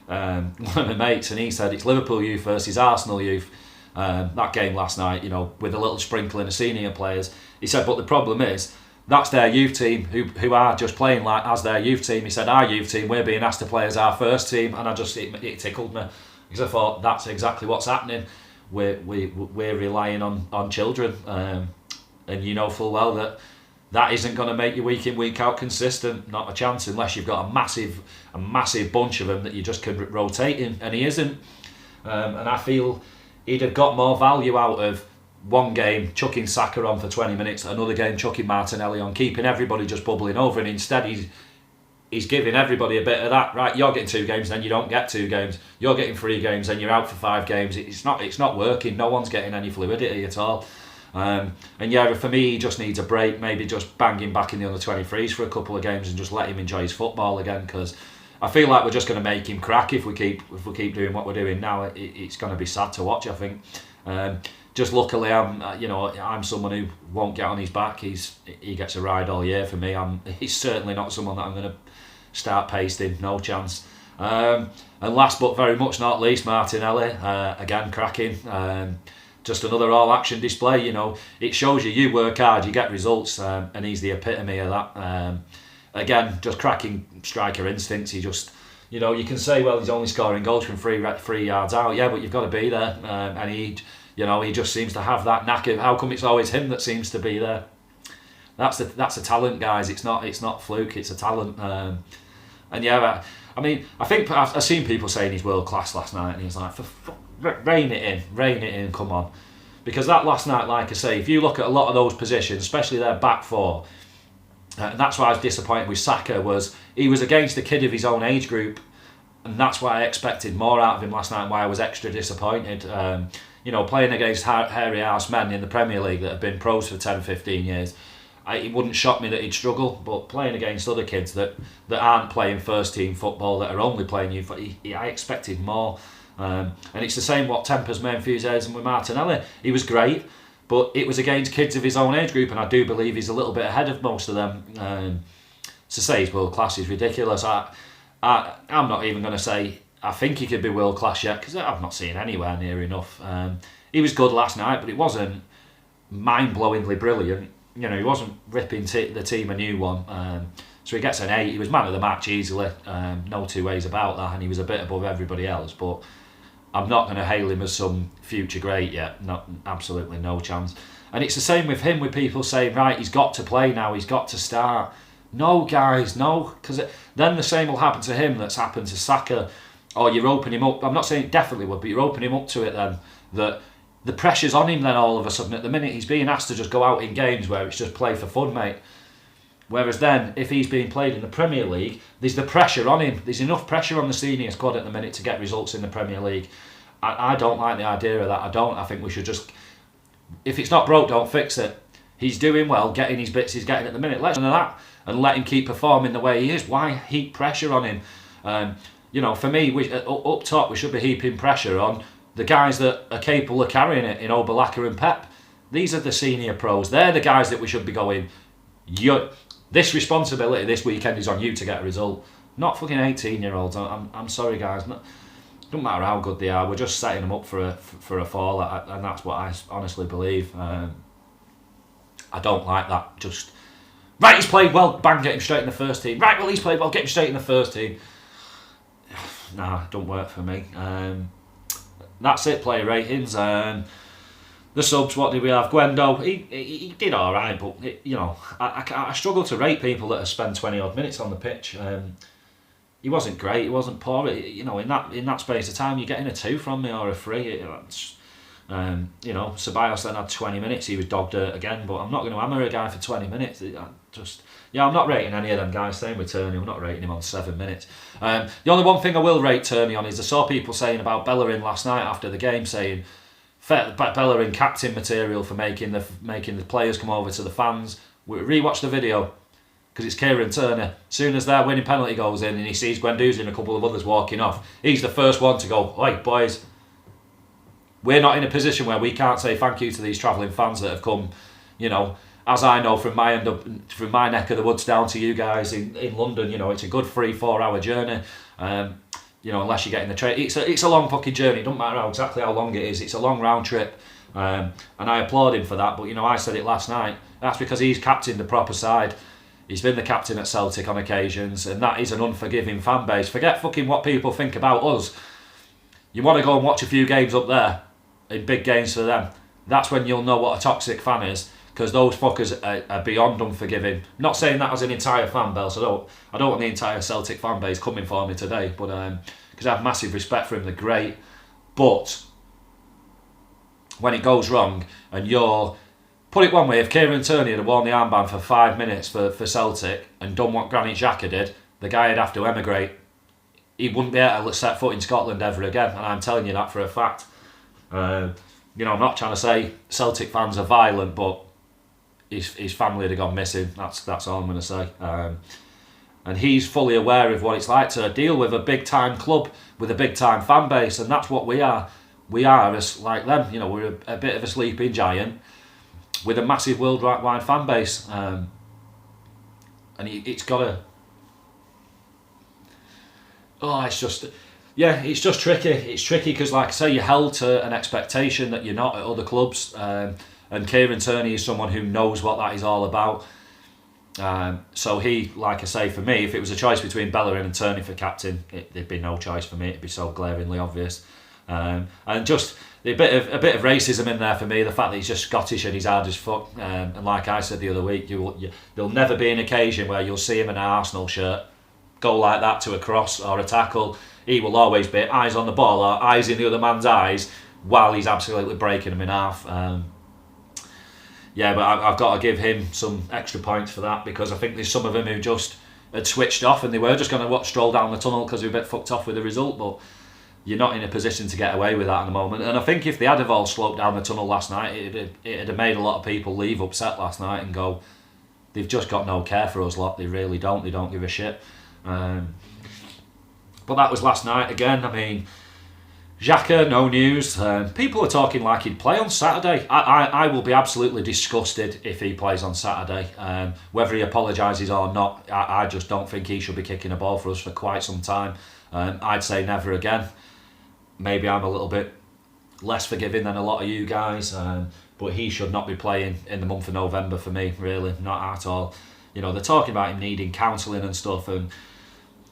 one of my mates, and he said it's Liverpool youth versus Arsenal youth. That game last night, with a little sprinkling of senior players. He said, but the problem is, that's their youth team who are just playing like as their youth team. He said, our youth team, we're being asked to play as our first team, and it tickled me because I thought that's exactly what's happening. We're relying on children, and full well that isn't going to make you week in, week out consistent. Not a chance, unless you've got a massive bunch of them that you just can rotate in, and he isn't. and I feel he'd have got more value out of one game chucking Saka on for 20 minutes, another game chucking Martinelli on, keeping everybody just bubbling over, and instead he's giving everybody a bit of that. Right, you're getting 2 games, then you don't get 2 games. You're getting 3 games, then you're out for 5 games. It's not working. No one's getting any fluidity at all. And yeah, for me, he just needs a break. Maybe just bang him back in the under 23s for a couple of games and just let him enjoy his football again. Because I feel like we're just going to make him crack if we keep doing what we're doing now. It's going to be sad to watch, I think. Just luckily, I'm someone who won't get on his back. He gets a ride all year for me. He's certainly not someone that I'm going to start pasting. No chance. And last but very much not least, Martinelli, again cracking. Just another all-action display. You know, it shows you work hard, you get results, and he's the epitome of that. Again, just cracking striker instincts. He just, you know, you can say, well, he's only scoring goals from 3 yards out. Yeah, but you've got to be there, and he just seems to have that knack of how come it's always him that seems to be there. That's a talent, guys. It's not fluke. It's a talent. And yeah, I mean, I think I've seen people saying he's world class last night, and he's like, rein it in, come on. Because that last night, like I say, if you look at a lot of those positions, especially their back 4, and that's why I was disappointed with Saka, was he was against a kid of his own age group, and that's why I expected more out of him last night, and why I was extra disappointed. You know, playing against hairy arse men in the Premier League that have been pros for 10, 15 years, it wouldn't shock me that he'd struggle, but playing against other kids that aren't playing first team football, that are only playing youth, I expected more. And it's the same what tempers my enthusiasm with Martinelli. He was great, but it was against kids of his own age group, and I do believe he's a little bit ahead of most of them. To say he's world class is ridiculous. I'm not even going to say I think he could be world class yet, because I've not seen anywhere near enough. He was good last night, but it wasn't mind-blowingly brilliant. You know, he wasn't ripping the team a new one. So he gets an 8. He was man of the match easily. No two ways about that, and he was a bit above everybody else. But I'm not going to hail him as some future great yet. Not absolutely no chance. And it's the same with him, with people saying, right, he's got to play now, he's got to start. No, guys, no, because then the same will happen to him that's happened to Saka. Or you're opening him up. I'm not saying it definitely would, but you're opening him up to it then. That the pressure's on him then all of a sudden. At the minute, he's being asked to just go out in games where it's just play for fun, mate. Whereas then, if he's being played in the Premier League, there's the pressure on him. There's enough pressure on the senior squad at the minute to get results in the Premier League. I don't like the idea of that. I think we should just, if it's not broke, don't fix it. He's doing well, getting his bits he's getting at the minute. Let's do that and let him keep performing the way he is. Why heap pressure on him? You know, for me, up top, we should be heaping pressure on the guys that are capable of carrying it in Oberlacher and Pep. These are the senior pros. They're the guys that we should be going, this responsibility this weekend is on you to get a result. Not fucking 18-year-olds. I'm sorry, guys. Doesn't matter how good they are. We're just setting them up for a fall, and that's what I honestly believe. I don't like that. Just, right, he's played well, bang, get him straight in the first team. Right, well, he's played well, get him straight in the first team. Nah, don't work for me. That's it, player ratings. The subs, what did we have? Gwendo, he did alright, but I struggle to rate people that have spent 20 odd minutes on the pitch. He wasn't great, he wasn't poor. In that space of time, you're getting a 2 from me or a 3. Ceballos then had 20 minutes, he was dog dirt again, but I'm not going to hammer a guy for 20 minutes. I'm not rating any of them guys. Same with Turney, I'm not rating him on 7 minutes. The only one thing I will rate Turney on is I saw people saying about Bellerin last night after the game, saying Bellerin captain material for making the players come over to the fans. We rewatched the video because it's Kieran Turner. As soon as their winning penalty goes in and he sees Guendouzi and a couple of others walking off, he's the first one to go, "Oi, boys, we're not in a position where we can't say thank you to these travelling fans that have come, as I know from my neck of the woods down to you guys in London. It's a good 3-4 hour journey. Unless you get in the train, it's a long fucking journey. It doesn't matter exactly how long it is. It's a long round trip, and I applaud him for that. But I said it last night. That's because he's captained the proper side. He's been the captain at Celtic on occasions, and that is an unforgiving fan base. Forget fucking what people think about us. You want to go and watch a few games up there, in big games for them. That's when you'll know what a toxic fan is, because those fuckers are beyond unforgiving. Not saying that as an entire fan base. I don't want the entire Celtic fan base coming for me today, but because I have massive respect for him. They're great. But when it goes wrong and put it one way, if Kieran Tierney had worn the armband for 5 minutes for Celtic and done what Granit Xhaka did, the guy would have to emigrate. He wouldn't be able to set foot in Scotland ever again, and I'm telling you that for a fact. I'm not trying to say Celtic fans are violent, but his family would have gone missing. That's all I'm going to say. And he's fully aware of what it's like to deal with a big time club with a big time fan base, and that's what we are. We are as like them. We're a bit of a sleeping giant with a massive worldwide fan base, and it's got to. Oh, it's just tricky. It's tricky because, like I say, you're held to an expectation that you're not at other clubs. And Kieran Tierney is someone who knows what that is all about. So he, like I say, for me, if it was a choice between Bellerin and Tierney for captain, there'd be no choice for me. It'd be so glaringly obvious. And just a bit of racism in there for me. The fact that he's just Scottish and he's hard as fuck. And like I said the other week, there'll never be an occasion where you'll see him in an Arsenal shirt go like that to a cross or a tackle. He will always be eyes on the ball or eyes in the other man's eyes while he's absolutely breaking them in half. But I've got to give him some extra points for that, because I think there's some of them who just had switched off and they were just going to stroll down the tunnel because we were a bit fucked off with the result. But you're not in a position to get away with that at the moment. And I think if they had have all sloped down the tunnel last night, it'd have made a lot of people leave upset last night and go, they've just got no care for us lot. They really don't. They don't give a shit. But that was last night again. I mean, Xhaka, no news. People are talking like he'd play on Saturday. I will be absolutely disgusted if he plays on Saturday. Whether he apologises or not, I just don't think he should be kicking a ball for us for quite some time. I'd say never again. Maybe I'm a little bit less forgiving than a lot of you guys, but he should not be playing in the month of November for me, really, not at all. They're talking about him needing counselling and stuff, and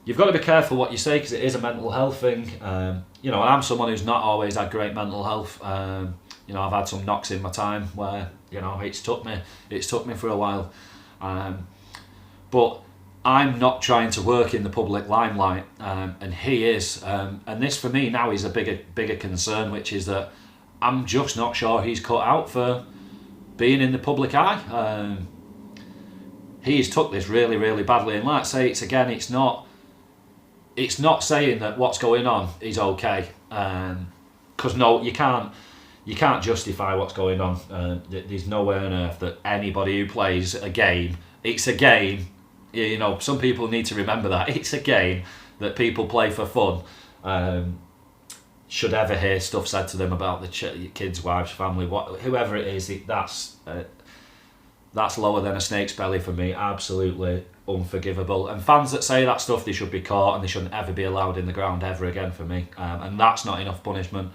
you've got to be careful what you say because it is a mental health thing. And I'm someone who's not always had great mental health. I've had some knocks in my time where it's took me for a while. But I'm not trying to work in the public limelight, and he is. And this for me now is a bigger concern, which is that I'm just not sure he's cut out for being in the public eye. He's took this really, really badly, and like I say, it's not saying that what's going on is okay, because no, you can't justify what's going on. There's no way on earth that anybody who plays a game, it's a game. Some people need to remember that it's a game that people play for fun. Should ever hear stuff said to them about the kids, wives, family, whoever it is, that's lower than a snake's belly for me. Absolutely unforgivable. And fans that say that stuff, they should be caught and they shouldn't ever be allowed in the ground ever again for me. And that's not enough punishment.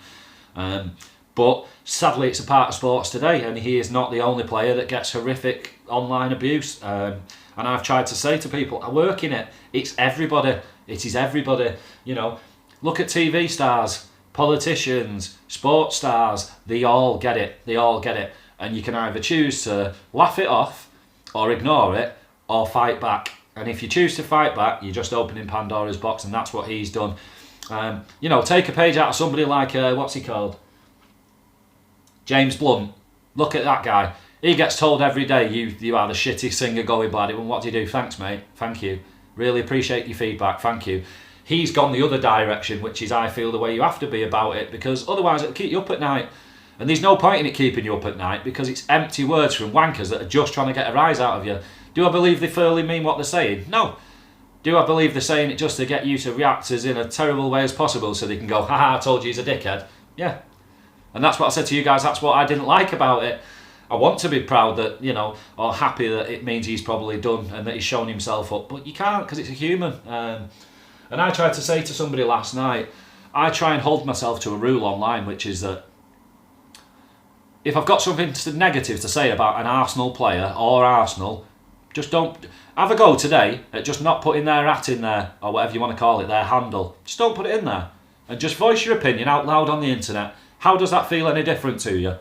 But sadly, it's a part of sports today, and he is not the only player that gets horrific online abuse. And I've tried to say to people, I work in it. It's everybody. It is everybody. Look at TV stars, politicians, sports stars. They all get it. They all get it. And you can either choose to laugh it off or ignore it or fight back. And if you choose to fight back, you're just opening Pandora's box, and that's what he's done. Take a page out of somebody like, what's he called? James Blunt. Look at that guy. He gets told every day, you are the shittest singer going, bloody. And what do you do? Thanks, mate. Thank you. Really appreciate your feedback. Thank you. He's gone the other direction, which is, I feel, the way you have to be about it, because otherwise it'll keep you up at night. And there's no point in it keeping you up at night, because it's empty words from wankers that are just trying to get a rise out of you. Do I believe they fully mean what they're saying? No. Do I believe they're saying it just to get you to react as in a terrible way as possible so they can go, haha, I told you he's a dickhead? Yeah. And that's what I said to you guys, that's what I didn't like about it. I want to be proud that, or happy that it means he's probably done and that he's shown himself up, but you can't, because it's a human. And I tried to say to somebody last night, I try and hold myself to a rule online, which is that if I've got something negative to say about an Arsenal player or Arsenal, just don't have a go today at just not putting their hat in there, or whatever you want to call it, their handle. Just don't put it in there, and just voice your opinion out loud on the internet. How does that feel any different to you?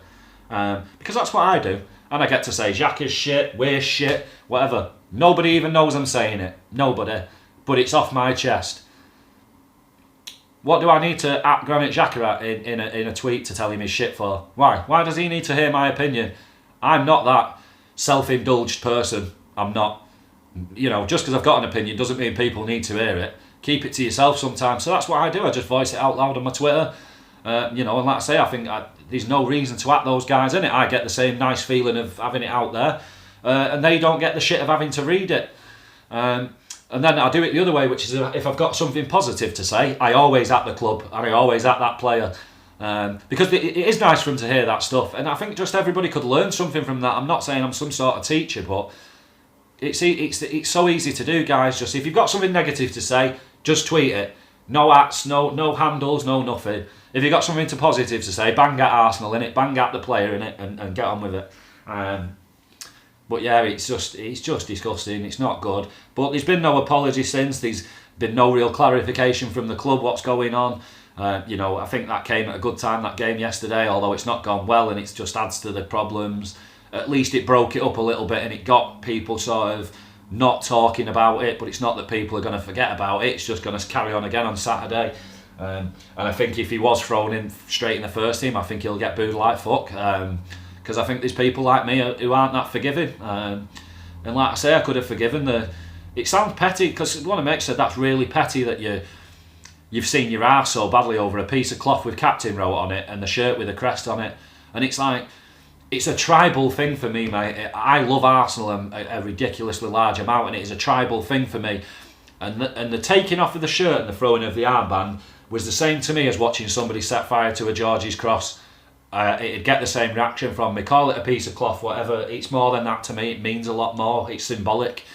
Because that's what I do, and I get to say Xhaka is shit, we're shit, whatever. Nobody even knows I'm saying it. Nobody. But it's off my chest. What do I need to at Granit Xhaka in a tweet to tell him his shit for? Why? Why does he need to hear my opinion? I'm not that self-indulged person. I'm not. Just because I've got an opinion doesn't mean people need to hear it. Keep it to yourself sometimes. So that's what I do. I just voice it out loud on my Twitter. And like I say, I think there's no reason to at those guys in it. I get the same nice feeling of having it out there, and they don't get the shit of having to read it. And then I do it the other way, which is if I've got something positive to say, I always at the club and I always at that player. Because it is nice for them to hear that stuff, and I think just everybody could learn something from that. I'm not saying I'm some sort of teacher, but it's so easy to do, guys. Just if you've got something negative to say, just tweet it. No ats, no handles, no nothing. If you've got something positive to say, bang at Arsenal in it, bang at the player in it, and get on with it. But yeah, it's just disgusting. It's not good. But there's been no apology since. There's been no real clarification from the club what's going on. I think that came at a good time, that game yesterday, although it's not gone well and it just adds to the problems. At least it broke it up a little bit and it got people sort of not talking about it, but it's not that people are going to forget about it. It's just going to carry on again on Saturday. And I think if he was thrown in straight in the first team, I think he'll get booed like fuck. Because I think there's people like me who aren't that forgiving. And like I say, I could have forgiven it sounds petty, because one of Mick said that's really petty that you've seen your arse so badly over a piece of cloth with Captain wrote on it and the shirt with a crest on it. And it's like, it's a tribal thing for me, mate. I love Arsenal a ridiculously large amount, and it is a tribal thing for me. And the taking off of the shirt and the throwing of the armband was the same to me as watching somebody set fire to a George's cross. It'd get the same reaction from me. Call it a piece of cloth, whatever. It's more than that to me. It means a lot more. It's symbolic.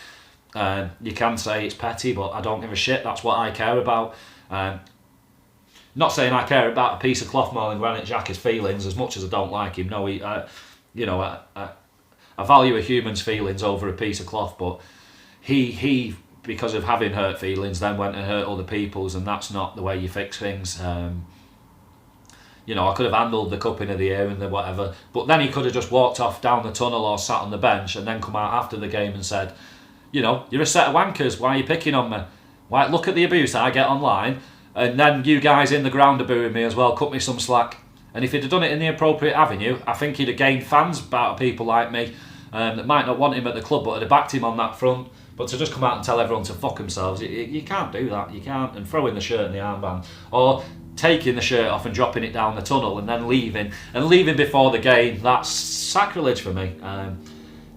You can say it's petty, but I don't give a shit. That's what I care about. Not saying I care about a piece of cloth more than Granit Xhaka's feelings, as much as I don't like him. No, I value a human's feelings over a piece of cloth, but he because of having hurt feelings, then went and hurt other people's, and that's not the way you fix things. I could have handled the cupping of the ear and the whatever, but then he could have just walked off down the tunnel or sat on the bench and then come out after the game and said, you're a set of wankers, why are you picking on me? Why, look at the abuse I get online, and then you guys in the ground are booing me as well, cut me some slack. And if he'd have done it in the appropriate avenue, I think he'd have gained fans about people like me that might not want him at the club, but would have backed him on that front. But to just come out and tell everyone to fuck themselves, you can't do that. You can't. And throwing the shirt and the armband, or taking the shirt off and dropping it down the tunnel and then leaving before the game, that's sacrilege for me.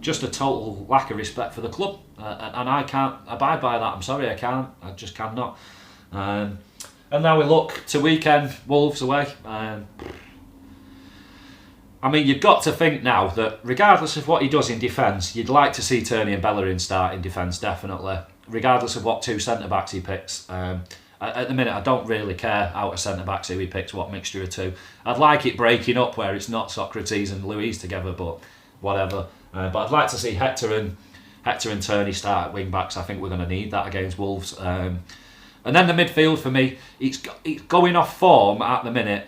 Just a total lack of respect for the club, and I can't abide by that. I'm sorry, I can't. I just cannot. And now we look to weekend, Wolves away. You've got to think now that regardless of what he does in defence, you'd like to see Tierney and Bellerin start in defence, definitely. Regardless of what two centre-backs he picks. At the minute, I don't really care out of centre-backs who he picks, what mixture of two. I'd like it breaking up where it's not Socrates and Louise together, but whatever. But I'd like to see Hector and Tierney start at wing-backs. I think we're going to need that against Wolves. And then the midfield for me, it's going off form at the minute.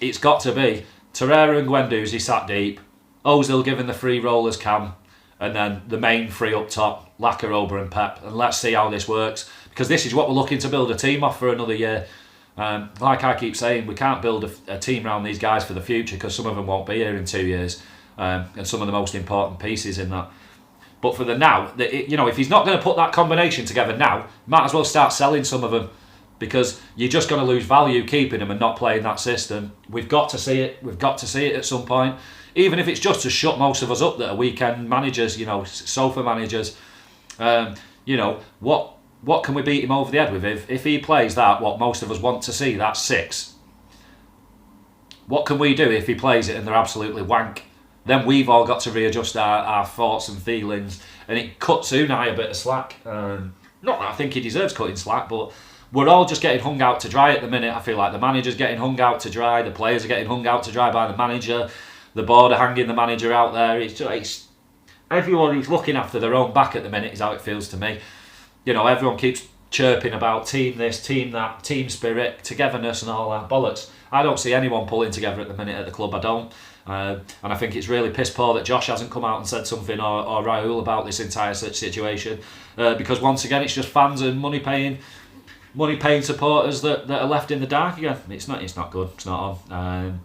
It's got to be Torreira and Guendouzi sat deep, Ozil giving the free rollers Cam, and then the main three up top, Lacazette and Pep. And let's see how this works, because this is what we're looking to build a team off for another year. Like I keep saying, we can't build a team around these guys for the future, because some of them won't be here in 2 years, and some of the most important pieces in that. But for the now, if he's not going to put that combination together now, might as well start selling some of them, because you're just going to lose value keeping them and not playing that system. We've got to see it. We've got to see it at some point, even if it's just to shut most of us up that are weekend managers, sofa managers. What can we beat him over the head with? If he plays that, what most of us want to see, that's 6. What can we do if he plays it and they're absolutely wank? Then we've all got to readjust our thoughts and feelings, and it cuts Unai a bit of slack. Not that I think he deserves cutting slack, but we're all just getting hung out to dry at the minute. I feel like the manager's getting hung out to dry, the players are getting hung out to dry by the manager, the board are hanging the manager out there. It's everyone is looking after their own back at the minute, is how it feels to me. Everyone keeps chirping about team this, team that, team spirit, togetherness and all that bollocks. I don't see anyone pulling together at the minute at the club, I don't. And I think it's really piss poor that Josh hasn't come out and said something, or Raul, about this entire situation. Because once again, it's just fans and money paying money-paying supporters that are left in the dark again. It's not good. It's not on.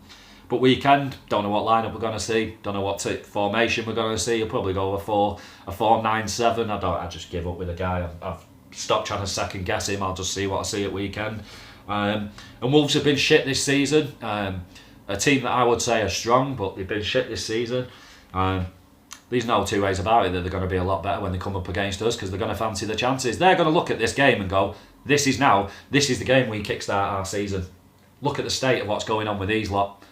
But weekend, don't know what lineup we're going to see. Don't know what formation we're going to see. He'll probably go a 4-9-7. I just give up with the guy. I've stopped trying to second guess him. I'll just see what I see at weekend. And Wolves have been shit this season. A team that I would say are strong, but they've been shit this season. There's no two ways about it that they're going to be a lot better when they come up against us, because they're going to fancy the chances. They're going to look at this game and go, this is the game we kickstart our season. Look at the state of what's going on with these lot.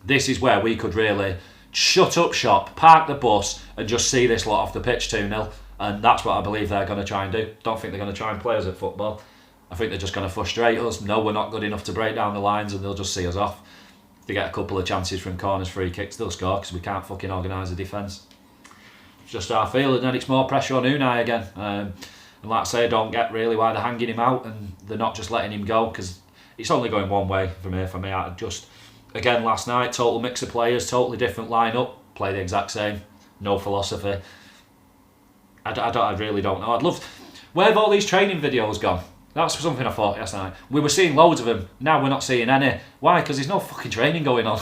This is where we could really shut up shop, park the bus, and just see this lot off the pitch 2-0. And that's what I believe they're going to try and do. Don't think they're going to try and play us at football. I think they're just going to frustrate us. No, we're not good enough to break down the lines, and they'll just see us off. If they get a couple of chances from corners, free kicks, they'll score, because we can't fucking organise a defence. It's just our feeling, and then it's more pressure on Unai again. And like I say, I don't get really why they're hanging him out and they're not just letting him go, because it's only going one way from here for me. I just, again, last night, total mix of players, totally different lineup, play the exact same, no philosophy. I really don't know. I'd love... Where have all these training videos gone? That's something I thought last night. We were seeing loads of them. Now we're not seeing any. Why? Because there's no fucking training going on.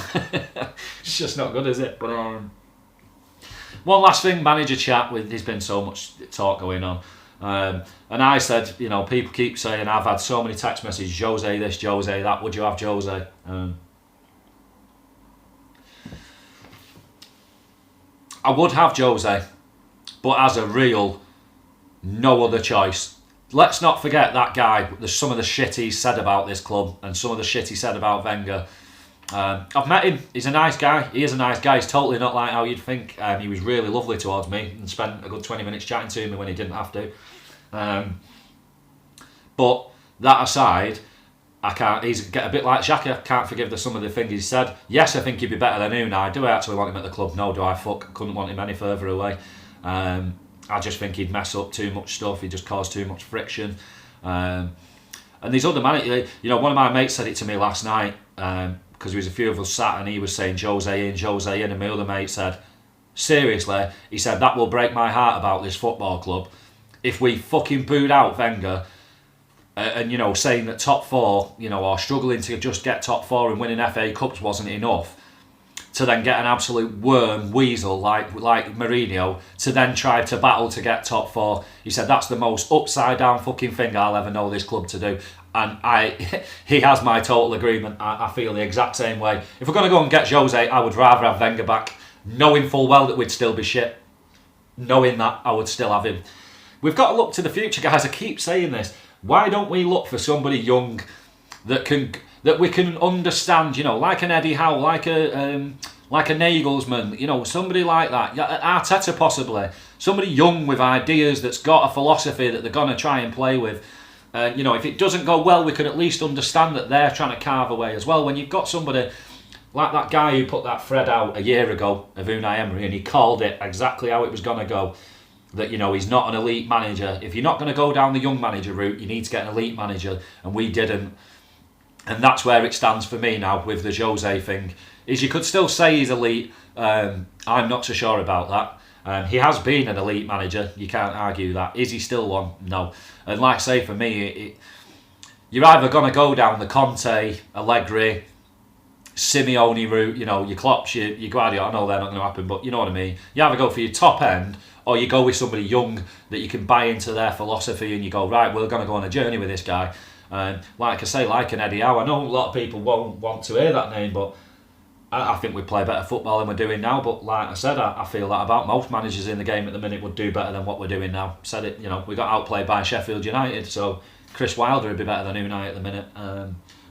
It's just not good, is it? But one last thing, manager chat. There's been so much talk going on. And I said, people keep saying, I've had so many text messages, Jose this, Jose that, would you have Jose? I would have Jose, but as a real, no other choice. Let's not forget that guy, some of the shit he's said about this club and some of the shit he said about Wenger. I've met him. He's a nice guy. He is a nice guy. He's totally not like how you'd think. He was really lovely towards me and spent a good 20 minutes chatting to me when he didn't have to. But that aside, I can't. He's a bit like Xhaka. I can't forgive some of the things he said. Yes, I think he'd be better than Unai. Do I actually want him at the club? No. Do I couldn't want him any further away. I just think he'd mess up too much stuff. He'd just cause too much friction. And these other managers, one of my mates said it to me last night, because there was a few of us sat and he was saying Jose in, and my other mate said, seriously, he said, that will break my heart about this football club if we fucking booed out Wenger and saying that top four, or struggling to just get top four and winning FA Cups wasn't enough, to then get an absolute worm weasel like Mourinho to then try to battle to get top four. He said that's the most upside down fucking thing I'll ever know this club to do. And he has my total agreement. I feel the exact same way. If we're going to go and get Jose, I would rather have Wenger back, knowing full well that we'd still be shit. Knowing that, I would still have him. We've got to look to the future, guys. I keep saying this. Why don't we look for somebody young that we can understand, like an Eddie Howe, like a Nagelsmann, somebody like that, Arteta possibly, somebody young with ideas that's got a philosophy that they're going to try and play with. If it doesn't go well, we can at least understand that they're trying to carve away as well. When you've got somebody like that guy who put that thread out a year ago of Unai Emery, and he called it exactly how it was going to go, that he's not an elite manager. If you're not going to go down the young manager route, you need to get an elite manager, and we didn't. And that's where it stands for me now with the Jose thing. Is you could still say he's elite. I'm not so sure about that. He has been an elite manager. You can't argue that. Is he still one? No. And like I say, for me, you're either going to go down the Conte, Allegri, Simeone route, your Klopps, your Guardiola. I know they're not going to happen, but you know what I mean. You either go for your top end, or you go with somebody young that you can buy into their philosophy, and you go, right, we're going to go on a journey with this guy. Like I say, like an Eddie Howe. I know a lot of people won't want to hear that name, but I think we play better football than we're doing now. But like I said, I feel that about most managers in the game at the minute would do better than what we're doing now. Said it, we got outplayed by Sheffield United, so Chris Wilder would be better than Unai at the minute.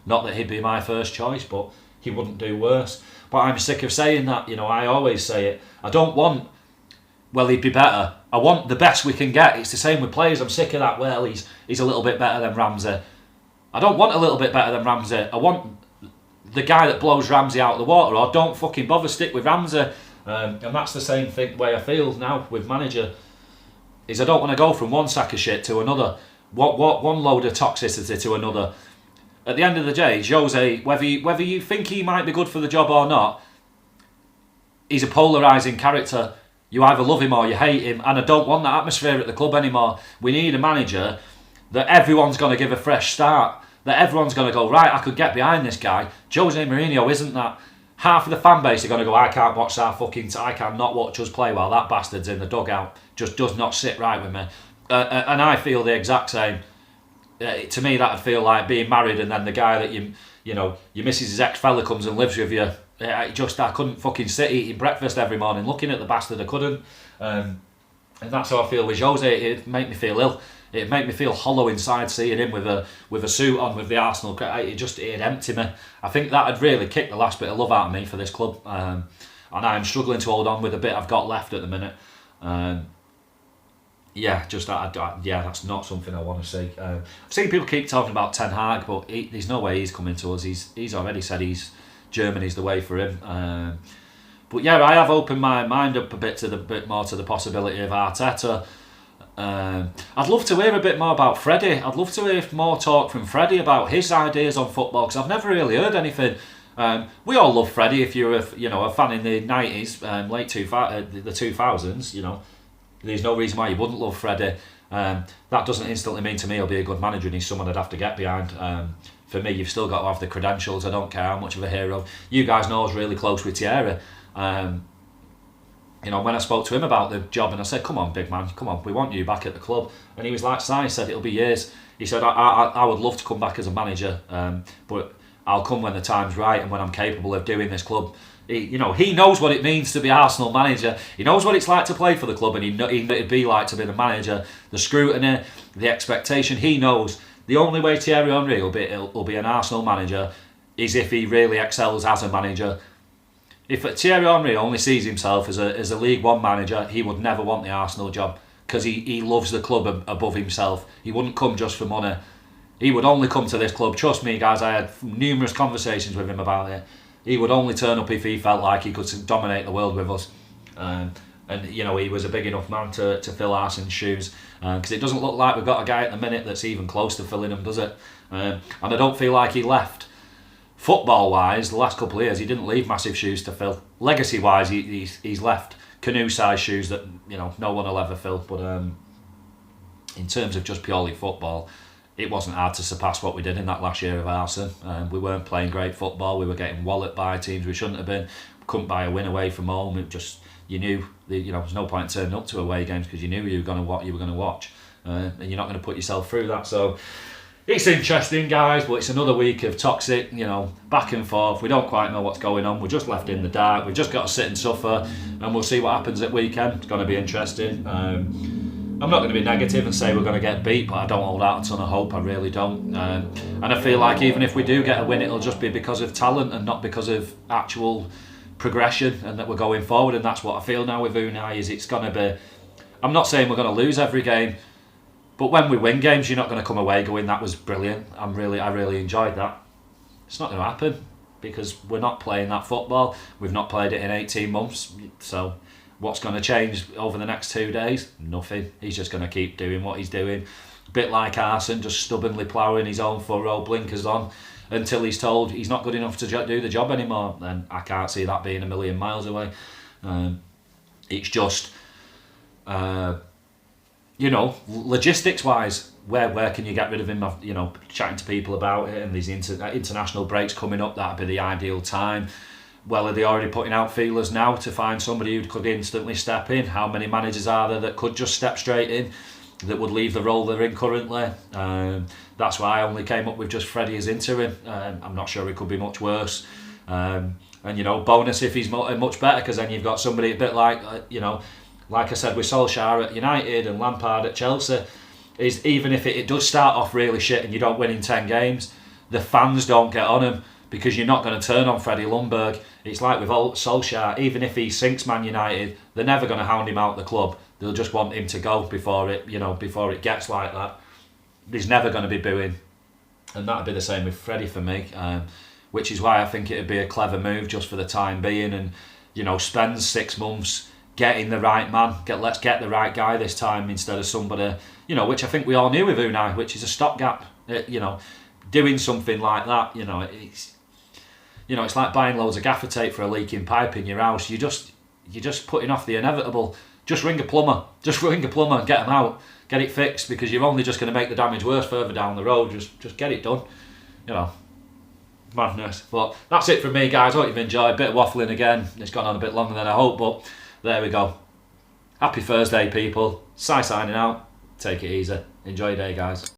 Not that he'd be my first choice, but he wouldn't do worse. But I'm sick of saying that. I always say it. I don't want, well, he'd be better. I want the best we can get. It's the same with players. I'm sick of that. Well, he's a little bit better than Ramsey. I don't want a little bit better than Ramsey. I want the guy that blows Ramsey out of the water, or don't fucking bother, stick with Ramsey. And that's the same way I feel now with manager. Is I don't want to go from one sack of shit to another. One load of toxicity to another. At the end of the day, Jose, whether you think he might be good for the job or not, he's a polarising character. You either love him or you hate him, and I don't want that atmosphere at the club anymore. We need a manager that everyone's going to give a fresh start, that everyone's going to go, right, I could get behind this guy. Jose Mourinho isn't that. Half of the fan base are going to go, I can't watch that I cannot watch us play while that bastard's in the dugout. Just does not sit right with me. And I feel the exact same. To me, that'd feel like being married and then the guy that your missus' ex-fella comes and lives with you. I couldn't fucking sit eating breakfast every morning looking at the bastard. I couldn't. And that's how I feel with Jose. It'd make me feel ill. It'd make me feel hollow inside seeing him with a suit on with the Arsenal. It'd empty me. I think that'd really kick the last bit of love out of me for this club. And I'm struggling to hold on with the bit I've got left at the minute. That's not something I want to see. I've seen people keep talking about Ten Hag, but there's no way he's coming to us. He's already said Germany's the way for him. But yeah, I have opened my mind up a bit more to the possibility of Arteta. I'd love to hear a bit more about Freddie. I'd love to hear more talk from Freddie about his ideas on football, because I've never really heard anything. We all love Freddie. If you're a fan in the 90s, the 2000s, there's no reason why you wouldn't love Freddie. That doesn't instantly mean to me he'll be a good manager and he's someone I'd have to get behind. For me, you've still got to have the credentials. I don't care how much of a hero. You guys know I was really close with Thierry. When I spoke to him about the job and I said, come on, big man, come on, we want you back at the club. And he was like, Si, he said, it'll be years. He said, I would love to come back as a manager, but I'll come when the time's right and when I'm capable of doing this club. He knows what it means to be Arsenal manager. He knows what it's like to play for the club, and he knows what it'd be like to be the manager. The scrutiny, the expectation. He knows the only way Thierry Henry will be an Arsenal manager is if he really excels as a manager. If Thierry Henry only sees himself as a League One manager, he would never want the Arsenal job, because he loves the club above himself. He wouldn't come just for money. He would only come to this club. Trust me, guys, I had numerous conversations with him about it. He would only turn up if he felt like he could dominate the world with us. He was a big enough man to fill Arsenal's shoes. Because it doesn't look like we've got a guy at the minute that's even close to filling them, does it? And I don't feel like he left. Football-wise, the last couple of years, he didn't leave massive shoes to fill. Legacy-wise, he's left canoe-sized shoes that no one will ever fill. But in terms of just purely football, it wasn't hard to surpass what we did in that last year of Arsenal. We weren't playing great football. We were getting walloped by teams we shouldn't have been. We couldn't buy a win away from home. It just, you knew, there's no point in turning up to away games because you knew you were going to watch, and you're not going to put yourself through that. So it's interesting, guys, but it's another week of toxic, back and forth. We don't quite know what's going on. We're just left in the dark. We've just got to sit and suffer, and we'll see what happens at weekend. It's going to be interesting. I'm not going to be negative and say we're going to get beat, but I don't hold out a ton of hope. I really don't. And I feel like even if we do get a win, it'll just be because of talent and not because of actual progression, and that we're going forward. And that's what I feel now with Unai. Is it's going to be. I'm not saying we're going to lose every game, but when we win games, you're not going to come away going, that was brilliant. I really enjoyed that. It's not going to happen because we're not playing that football. We've not played it in 18 months, so. What's going to change over the next 2 days? Nothing. He's just going to keep doing what he's doing. A bit like Arsene, just stubbornly ploughing his own furrow, blinkers on, until he's told he's not good enough to do the job anymore. And I can't see that being a million miles away. It's just, logistics-wise, where can you get rid of him? Chatting to people about it, and these international breaks coming up, that'd be the ideal time. Well, are they already putting out feelers now to find somebody who could instantly step in? How many managers are there that could just step straight in, that would leave the role they're in currently? That's why I only came up with just Freddie as interim. I'm not sure it could be much worse. And bonus if he's much better, because then you've got somebody a bit like, like I said with Solskjaer at United and Lampard at Chelsea, is even if it does start off really shit and you don't win in 10 games, the fans don't get on him. Because you're not going to turn on Freddie Ljungberg. It's like with Solskjaer, even if he sinks Man United, they're never going to hound him out the club. They'll just want him to go before it gets like that. There's never going to be booing. And that'd be the same with Freddie for me. Which is why I think it'd be a clever move just for the time being, and spend 6 months getting the right man. Let's get the right guy this time instead of somebody, which I think we all knew with Unai, which is a stopgap. Doing something like that, it's like buying loads of gaffer tape for a leaking pipe in your house. You're just putting off the inevitable. just ring a plumber. Just ring a plumber and get them out. Get it fixed, because you're only just going to make the damage worse further down the road. Just get it done. You know, madness. But that's it from me, guys. Hope you've enjoyed. Bit of waffling again. It's gone on a bit longer than I hoped, but there we go. Happy Thursday, people. Si signing out. Take it easy. Enjoy your day, guys.